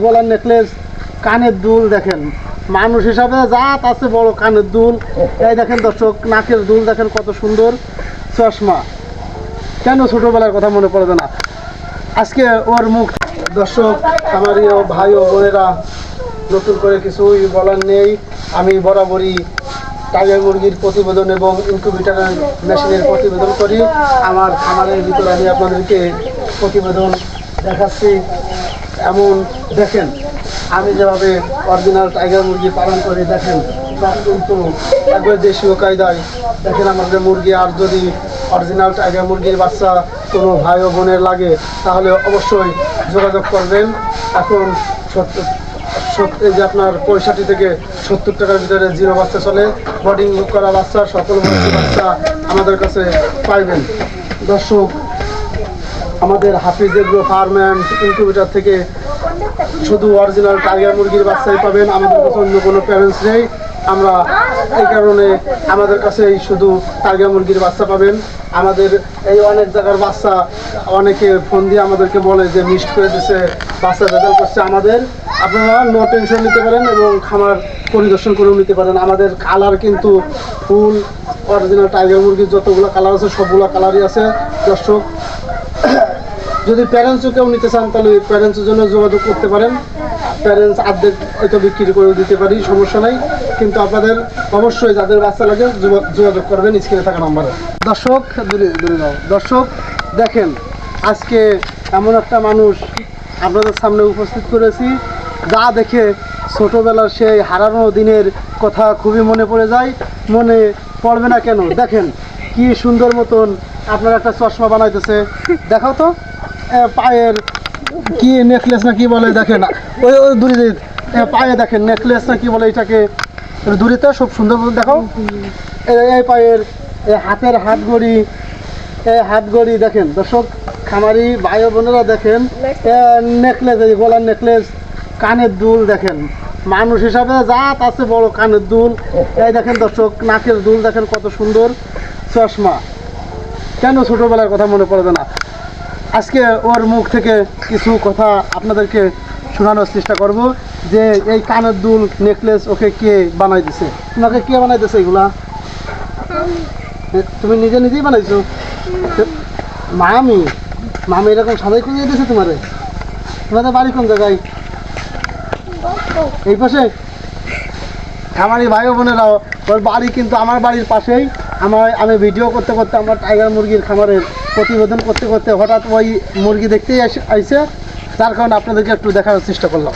গলার নেকলেস, কানের দুল দেখেন, মানুষ হিসাবে জাত আছে বড় কানের দুল। এই দেখেন দর্শক, নাকের দুল দেখেন কত সুন্দর, চশমা। কেন ছোটবেলার কথা মনে পড়বে না? আজকে ওর মুখ। দর্শক, আমার ভাই ও বোনেরা, নতুন করে কিছুই বলার নেই। আমি বরাবরই টাইগার মুরগির প্রতিবেদন এবং ইনকিউবেটর মেশিনের প্রতিবেদন করি। আমার খামারের ভিতরে আমি আপনাদেরকে প্রতিবেদন দেখাচ্ছি। এমন দেখেন, আমি যেভাবে অরিজিনাল টাইগার মুরগি পালন করি, দেখেন সব কিন্তু একবার দেশীয় কায়দায় দেখেন আমাদের মুরগি। আর যদি অরিজিনাল টাইগার মুরগির বাচ্চা কোনো ভাই ও বোনের লাগে তাহলে অবশ্যই যোগাযোগ করবেন। এখন এই যে আপনার 65 থেকে 70 টাকার ভিতরে জিরো বাচ্চা চলে, বোর্ডিং করা বাচ্চা, সকল বাচ্চা আমাদের কাছে পাইবেন। দর্শক, আমাদের হাফিজ এগ্রো ফার্ম অ্যান্ড ইনকিউবেটর থেকে শুধু অরিজিনাল টাইগার মুরগির বাচ্চাই পাবেন। আমাদের কাছে অন্য কোনো প্যারেন্টস নেই। আমরা এই কারণে আমাদের কাছে শুধু টাইগার মুরগির বাচ্চা পাবেন। আমাদের এই অনেক জায়গার বাচ্চা অনেকে ফোন দিয়ে আমাদেরকে বলে যে মিক্সড করে দিচ্ছে, বাচ্চা ভেজাল করছে। আমাদের আপনারা নো টেনশন নিতে পারেন এবং খামার পরিদর্শন করেও নিতে পারেন। আমাদের কালার কিন্তু ফুল অরিজিনাল টাইগার মুরগির যতগুলো কালার আছে সবগুলো কালারই আছে। দর্শক, যদি প্যারেন্টসও কেউ নিতে চান তাহলে প্যারেন্টসের জন্য যোগাযোগ করতে পারেন। প্যারেন্টস অর্ধেক হয়তো বিক্রি করে দিতে পারি, সমস্যা নাই। কিন্তু আপনাদের অবশ্যই যাদের বাচ্চা লাগে যোগাযোগ করবেন স্ক্রিনে থাকা নাম্বারে। দর্শক, দর্শক দেখেন, আজকে এমন একটা মানুষ আপনাদের সামনে উপস্থিত করেছি যা দেখে ছোটোবেলার সেই হারানো দিনের কথা খুবই মনে পড়ে যায়। মনে পড়বে না কেন? দেখেন কি সুন্দর মতন আপনার একটা চশমা বানাইতেছে। দেখাও তো পায়ের কি নেকলেস না কি বলে, দেখেন ওই দূরে পায়ে দেখেন নেকলেস না কি বলে এটাকে, দূরেতে সব সুন্দর মতো দেখাও। এই পায়ের হাতের হাত ঘড়ি দেখেন। দর্শক, খামারি ভাই বোনেরা দেখেন, নেকলেস, গলার নেকলেস, কানের দুল দেখেন, মানুষ হিসাবে জাত আছে বড় কানের দুল। এই দেখেন দর্শক, নাকের দুল দেখেন কত সুন্দর, চশমা। কেন ছোটবেলার কথা মনে পড়বে না? আজকে ওর মুখ থেকে কিছু কথা আপনাদেরকে শোনানোর চেষ্টা করব যে এই কানের দুল নেকলেস ওকে কে বানাই দিছে। তোমাকে কে বানাই দিছে এগুলা? তুমি নিজেই বানাইছো? মামি এরকম সাদাই খুঁজে দিয়েছে তোমাদের বাড়ি কোন জায়গায়? এই পাশে? খামারি ভাই বোনেরাও, ওর বাড়ি কিন্তু আমার বাড়ির পাশেই। আমি ভিডিও করতে করতে, আমার টাইগার মুরগির খামারের প্রতিবেদন করতে করতে হঠাৎ ওই মুরগি দেখতেই আইছে, যার কারণে আপনাদেরকে একটু দেখানোর চেষ্টা করলাম।